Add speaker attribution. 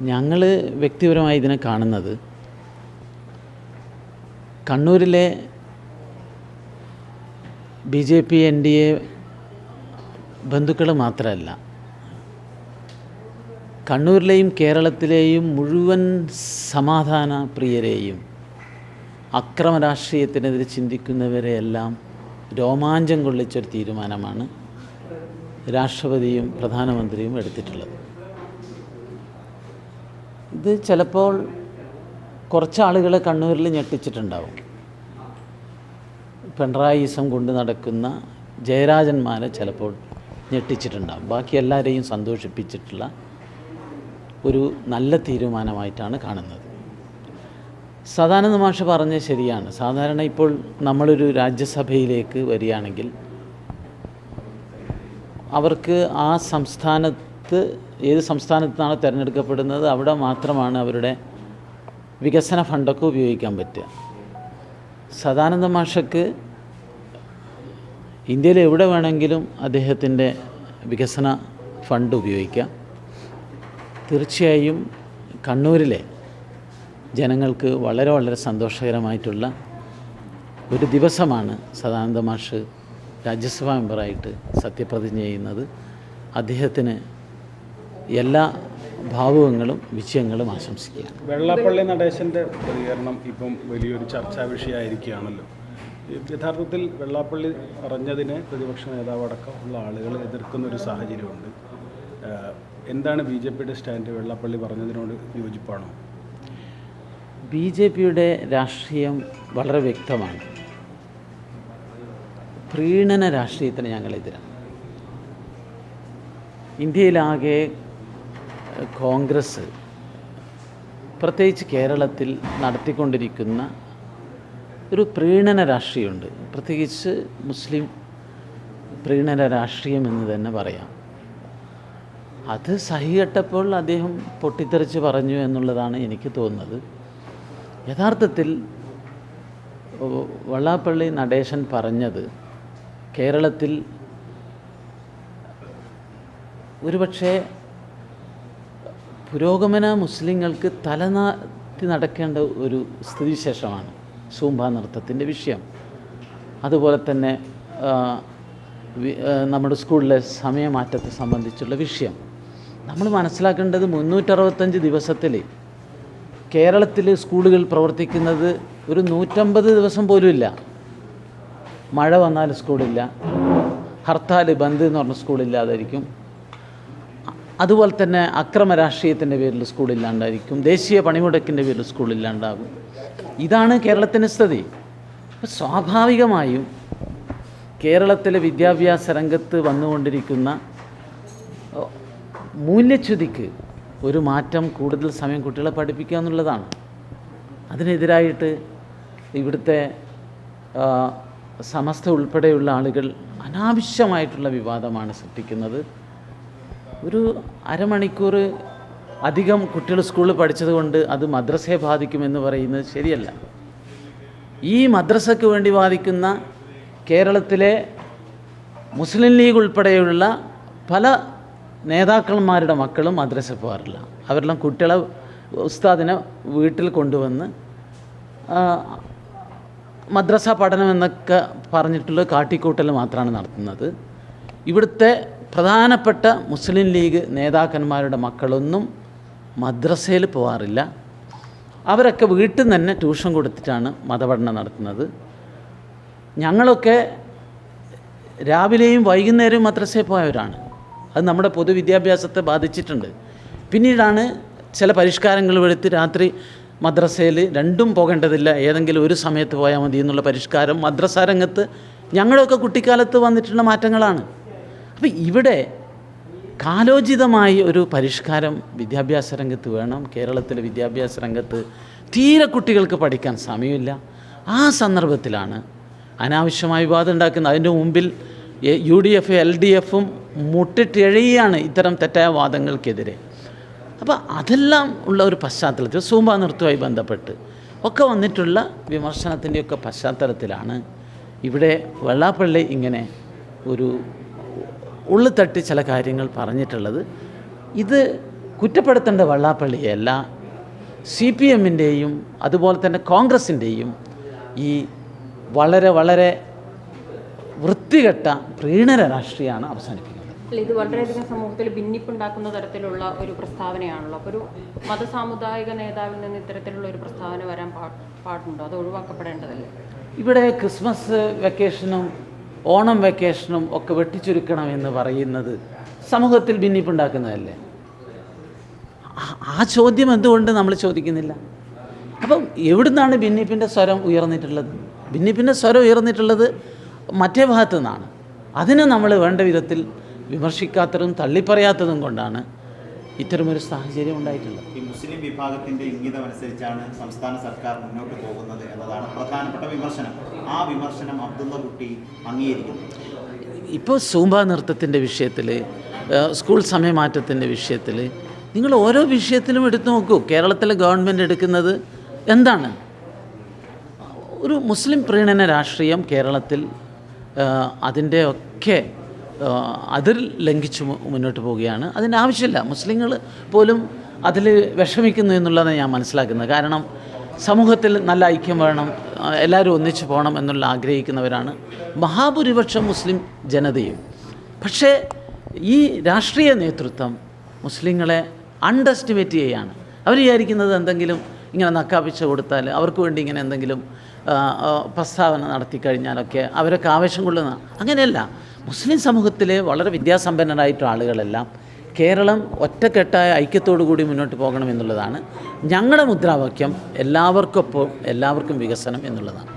Speaker 1: ഞങ്ങൾ വ്യക്തിപരമായി ഇതിനെ കാണുന്നത് കണ്ണൂരിലെ BJP NDA ബന്ധുക്കൾ മാത്രമല്ല, കണ്ണൂരിലെയും കേരളത്തിലെയും മുഴുവൻ സമാധാന പ്രിയരെയും അക്രമ രാഷ്ട്രീയത്തിനെതിരെ ചിന്തിക്കുന്നവരെയെല്ലാം രോമാഞ്ചം കൊള്ളിച്ചൊരു തീരുമാനമാണ് രാഷ്ട്രപതിയും പ്രധാനമന്ത്രിയും എടുത്തിട്ടുള്ളത്. ഇത് ചിലപ്പോൾ കുറച്ചാളുകളെ കണ്ണൂരിൽ ഞെട്ടിച്ചിട്ടുണ്ടാവും. പിണറായിസം കൊണ്ട് നടക്കുന്ന ജയരാജന്മാരെ ചിലപ്പോൾ ഞെട്ടിച്ചിട്ടുണ്ടാകും. ബാക്കി എല്ലാവരെയും സന്തോഷിപ്പിച്ചിട്ടുള്ള ഒരു നല്ല തീരുമാനമായിട്ടാണ് കാണുന്നത്. സദാനന്ദ മാഷ് പറഞ്ഞത് ശരിയാണ്. സാധാരണ ഇപ്പോൾ നമ്മളൊരു രാജ്യസഭയിലേക്ക് വരികയാണെങ്കിൽ അവർക്ക് ആ സംസ്ഥാനത്ത് ഏത് സംസ്ഥാനത്താണ് തിരഞ്ഞെടുക്കപ്പെടുന്നത് അവിടെ മാത്രമാണ് അവരുടെ വികസന ഫണ്ടൊക്കെ ഉപയോഗിക്കാൻ പറ്റുക. സദാനന്ദ മാഷക്ക് ഇന്ത്യയിൽ എവിടെ വേണമെങ്കിലും അദ്ദേഹത്തിൻ്റെ വികസന ഫണ്ട് ഉപയോഗിക്കാം. തീർച്ചയായും കണ്ണൂരിലെ ജനങ്ങൾക്ക് വളരെ വളരെ സന്തോഷകരമായിട്ടുള്ള ഒരു ദിവസമാണ് സദാനന്ദ മാഷ് രാജ്യസഭാ മെമ്പറായിട്ട് സത്യപ്രതിജ്ഞ ചെയ്യുന്നത്. അദ്ദേഹത്തിന് എല്ലാ ഭാവുകങ്ങളും വിജയങ്ങളും ആശംസിക്കുകയാണ്.
Speaker 2: വെള്ളാപ്പള്ളി നടേശൻ്റെ പ്രതികരണം ഇപ്പം വലിയൊരു ചർച്ചാ വിഷയമായിരിക്കുകയാണല്ലോ. യഥാർത്ഥത്തിൽ വെള്ളാപ്പള്ളി പറഞ്ഞതിനെ പ്രതിപക്ഷ നേതാവടക്കം ഉള്ള ആളുകൾ എതിർക്കുന്ന ഒരു സാഹചര്യമുണ്ട്. എന്താണ് BJPയുടെ സ്റ്റാൻഡ്? വെള്ളാപ്പള്ളി പറഞ്ഞതിനോട് യോജിപ്പാണോ?
Speaker 1: BJPയുടെ രാഷ്ട്രീയം വളരെ വ്യക്തമാണ്. പ്രീണന രാഷ്ട്രീയത്തിന് ഞങ്ങളെതിരാണ്. ഇന്ത്യയിലാകെ കോൺഗ്രസ് പ്രത്യേകിച്ച് കേരളത്തിൽ നടത്തിക്കൊണ്ടിരിക്കുന്ന ഒരു പ്രീണന രാഷ്ട്രീയമുണ്ട്. പ്രത്യേകിച്ച് മുസ്ലിം പ്രീണന രാഷ്ട്രീയം എന്ന് തന്നെ പറയാം. അത് സഹികെട്ടപ്പോൾ അദ്ദേഹം പൊട്ടിത്തെറിച്ച് പറഞ്ഞു എന്നുള്ളതാണ് എനിക്ക് തോന്നുന്നത്. യഥാർത്ഥത്തിൽ വെള്ളാപ്പള്ളി നടേശൻ പറഞ്ഞത് കേരളത്തിൽ ഒരുപക്ഷെ പുരോഗമന മുസ്ലിങ്ങൾക്ക് തലനാട്ടി നടക്കേണ്ട ഒരു സ്ഥിതിവിശേഷമാണ് സൂംബ നൃത്തത്തിൻ്റെ വിഷയം. അതുപോലെ തന്നെ നമ്മുടെ സ്കൂളിലെ സമയമാറ്റത്തെ സംബന്ധിച്ചുള്ള വിഷയം. നമ്മൾ മനസ്സിലാക്കേണ്ടത് 365 ദിവസത്തിൽ കേരളത്തിൽ സ്കൂളുകൾ പ്രവർത്തിക്കുന്നത് ഒരു 150 ദിവസം പോലുമില്ല. മഴ വന്നാൽ സ്കൂളില്ല, ഹർത്താൽ ബന്ദ് എന്ന് പറഞ്ഞ സ്കൂളില്ലാതായിരിക്കും. അതുപോലെ തന്നെ അക്രമ രാഷ്ട്രീയത്തിൻ്റെ പേരിൽ സ്കൂളില്ലാണ്ടായിരിക്കും, ദേശീയ പണിമുടക്കിൻ്റെ പേരിൽ സ്കൂളില്ലാണ്ടാകും. ഇതാണ് കേരളത്തിൻ്റെ സ്ഥിതി. അപ്പോൾ സ്വാഭാവികമായും കേരളത്തിലെ വിദ്യാഭ്യാസ രംഗത്ത് വന്നുകൊണ്ടിരിക്കുന്ന മൂല്യച്യുതിക്ക് ഒരു മാറ്റം, കൂടുതൽ സമയം കുട്ടികളെ പഠിപ്പിക്കുക എന്നുള്ളതാണ്. അതിനെതിരായിട്ട് ഇവിടുത്തെ സമസ്ത ഉൾപ്പെടെയുള്ള ആളുകൾ അനാവശ്യമായിട്ടുള്ള വിവാദമാണ് സൃഷ്ടിക്കുന്നത്. ഒരു അരമണിക്കൂർ അധികം കുട്ടികൾ സ്കൂളിൽ പഠിച്ചതുകൊണ്ട് അത് മദ്രസയെ ബാധിക്കുമെന്ന് പറയുന്നത് ശരിയല്ല. ഈ മദ്രസയ്ക്ക് വേണ്ടി വാദിക്കുന്ന കേരളത്തിലെ മുസ്ലിം ലീഗ് ഉൾപ്പെടെയുള്ള പല നേതാക്കന്മാരുടെ മക്കളും മദ്രസ പോകാറില്ല. അവരെല്ലാം കുട്ടികളെ ഉസ്താദിനെ വീട്ടിൽ കൊണ്ടുവന്ന് മദ്രസ പഠനം എന്നൊക്കെ പറഞ്ഞിട്ടുള്ള കാട്ടിക്കൂട്ടൽ മാത്രമാണ് നടത്തുന്നത്. ഇവിടുത്തെ പ്രധാനപ്പെട്ട മുസ്ലിം ലീഗ് നേതാക്കന്മാരുടെ മക്കളൊന്നും മദ്രസയിൽ പോകാറില്ല. അവരൊക്കെ വീട്ടിൽ നിന്ന് തന്നെ ട്യൂഷൻ കൊടുത്തിട്ടാണ് മതപഠനം നടത്തുന്നത്. ഞങ്ങളൊക്കെ രാവിലെയും വൈകുന്നേരവും മദ്രസയിൽ പോയവരാണ്. അത് നമ്മുടെ പൊതുവിദ്യാഭ്യാസത്തെ ബാധിച്ചിട്ടുണ്ട്. പിന്നീടാണ് ചില പരിഷ്കാരങ്ങൾ വരുത്തി രാത്രി മദ്രസയിൽ രണ്ടും പോകേണ്ടതില്ല, ഏതെങ്കിലും ഒരു സമയത്ത് പോയാൽ മതി എന്നുള്ള പരിഷ്കാരം മദ്രസ രംഗത്ത് ഞങ്ങളുടെയൊക്കെ കുട്ടിക്കാലത്ത് വന്നിട്ടുള്ള മാറ്റങ്ങളാണ്. അപ്പോൾ ഇവിടെ കാലോചിതമായി ഒരു പരിഷ്കാരം വിദ്യാഭ്യാസ രംഗത്ത് വേണം. കേരളത്തിലെ വിദ്യാഭ്യാസ രംഗത്ത് തീരെ കുട്ടികൾക്ക് പഠിക്കാൻ സമയമില്ല. ആ സന്ദർഭത്തിലാണ് അനാവശ്യമായ വിവാദം ഉണ്ടാക്കുന്നത്. അതിൻ്റെ മുമ്പിൽ UDF LDFും മുട്ടിട്ടെഴുകയാണ് ഇത്തരം തെറ്റായ വാദങ്ങൾക്കെതിരെ. അപ്പോൾ അതെല്ലാം ഉള്ള ഒരു പശ്ചാത്തലത്തിൽ സൂംബ നൃത്തവുമായി ബന്ധപ്പെട്ട് ഒക്കെ വന്നിട്ടുള്ള വിമർശനത്തിൻ്റെയൊക്കെ പശ്ചാത്തലത്തിലാണ് ഇവിടെ വെള്ളാപ്പള്ളി ഇങ്ങനെ ഒരു ഉള്ളിത്തട്ടി ചില കാര്യങ്ങൾ പറഞ്ഞിട്ടുള്ളത്. ഇത് കുറ്റപ്പെടുത്തേണ്ട വെള്ളാപ്പള്ളിയല്ല, CPM-ൻ്റെയും അതുപോലെ തന്നെ കോൺഗ്രസിൻ്റെയും ഈ വളരെ വളരെ വൃത്തികെട്ട പ്രീണന രാഷ്ട്രീയമാണ് അവസാനിപ്പിക്കുന്നത്.
Speaker 3: ഇത് വളരെയധികം സമൂഹത്തിൽ ഭിന്നിപ്പുണ്ടാക്കുന്ന തരത്തിലുള്ള ഒരു പ്രസ്താവനയാണല്ലോ. അപ്പോൾ ഒരു മതസാമുദായിക നേതാവിൽ നിന്ന് ഇത്തരത്തിലുള്ള ഒരു പ്രസ്താവന വരാൻ പാടുണ്ടോ? അത് ഒഴിവാക്കപ്പെടേണ്ടതല്ലേ?
Speaker 1: ഇവിടെ ക്രിസ്മസ് വെക്കേഷനും ഓണം വെക്കേഷനും ഒക്കെ വെട്ടിച്ചുരുക്കണമെന്ന് പറയുന്നത് സമൂഹത്തിൽ ഭിന്നിപ്പുണ്ടാക്കുന്നതല്ലേ? ആ ചോദ്യം എന്തുകൊണ്ട് നമ്മൾ ചോദിക്കുന്നില്ല? അപ്പം എവിടുന്നാണ് ഭിന്നിപ്പിൻ്റെ സ്വരം ഉയർന്നിട്ടുള്ളത്? ഭിന്നിപ്പിൻ്റെ സ്വരം ഉയർന്നിട്ടുള്ളത് മറ്റേ ഭാഗത്തു നിന്നാണ്. അതിനെ നമ്മൾ വേണ്ട വിധത്തിൽ വിമർശിക്കാത്തതും തള്ളിപ്പറയാത്തതും കൊണ്ടാണ് ഇത്തരമൊരു സാഹചര്യം ഉണ്ടായിട്ടുള്ളത്.
Speaker 4: ഈ മുസ്ലിം വിഭാഗത്തിൻ്റെ ഇംഗിതമനുസരിച്ചാണ് സംസ്ഥാന സർക്കാർ മുന്നോട്ട് പോകുന്നത് എന്നതാണ് പ്രധാനപ്പെട്ട വിമർശനം. ആ വിമർശനം അബ്ദുള്ള കുട്ടി അംഗീകരിക്കുന്നു.
Speaker 1: ഇപ്പോൾ സൂംബ നൃത്തത്തിൻ്റെ വിഷയത്തിൽ, സ്കൂൾ സമയമാറ്റത്തിൻ്റെ വിഷയത്തിൽ, നിങ്ങൾ ഓരോ വിഷയത്തിലും എടുത്തു നോക്കൂ. കേരളത്തിലെ ഗവൺമെൻറ് എടുക്കുന്നത് എന്താണ്? ഒരു മുസ്ലിം പ്രീണന രാഷ്ട്രീയം കേരളത്തിൽ അതിൻ്റെ ഒക്കെ അതിൽ ലംഘിച്ച് മുന്നോട്ട് പോവുകയാണ്. അതിൻ്റെ ആവശ്യമില്ല. മുസ്ലിങ്ങൾ പോലും അതിൽ വിഷമിക്കുന്നു എന്നുള്ളതാണ് ഞാൻ മനസ്സിലാക്കുന്നത്. കാരണം സമൂഹത്തിൽ നല്ല ഐക്യം വേണം, എല്ലാവരും ഒന്നിച്ചു പോകണം എന്നുള്ള ആഗ്രഹിക്കുന്നവരാണ് മഹാഭൂരിപക്ഷം മുസ്ലിം ജനതയും. പക്ഷേ ഈ രാഷ്ട്രീയ നേതൃത്വം മുസ്ലിങ്ങളെ അണ്ടർഎസ്റ്റിമേറ്റ് ചെയ്യുകയാണ്. അവർ വിചാരിക്കുന്നത് എന്തെങ്കിലും ഇങ്ങനെ നക്കാപ്പിച്ച കൊടുത്താൽ അവർക്ക് വേണ്ടി ഇങ്ങനെ എന്തെങ്കിലും പ്രസ്താവന നടത്തിക്കഴിഞ്ഞാലൊക്കെ അവരൊക്കെ ആവേശം കൊള്ളുന്ന. അങ്ങനെയല്ല. മുസ്ലിം സമൂഹത്തിലെ വളരെ വിദ്യാസമ്പന്നരായിട്ടുള്ള ആളുകളെല്ലാം കേരളം ഒറ്റക്കെട്ടായ ഐക്യത്തോടു കൂടി മുന്നോട്ട് പോകണമെന്നുള്ളതാണ് ഞങ്ങളുടെ മുദ്രാവാക്യം. എല്ലാവർക്കൊപ്പം എല്ലാവർക്കും വികസനം എന്നുള്ളതാണ്.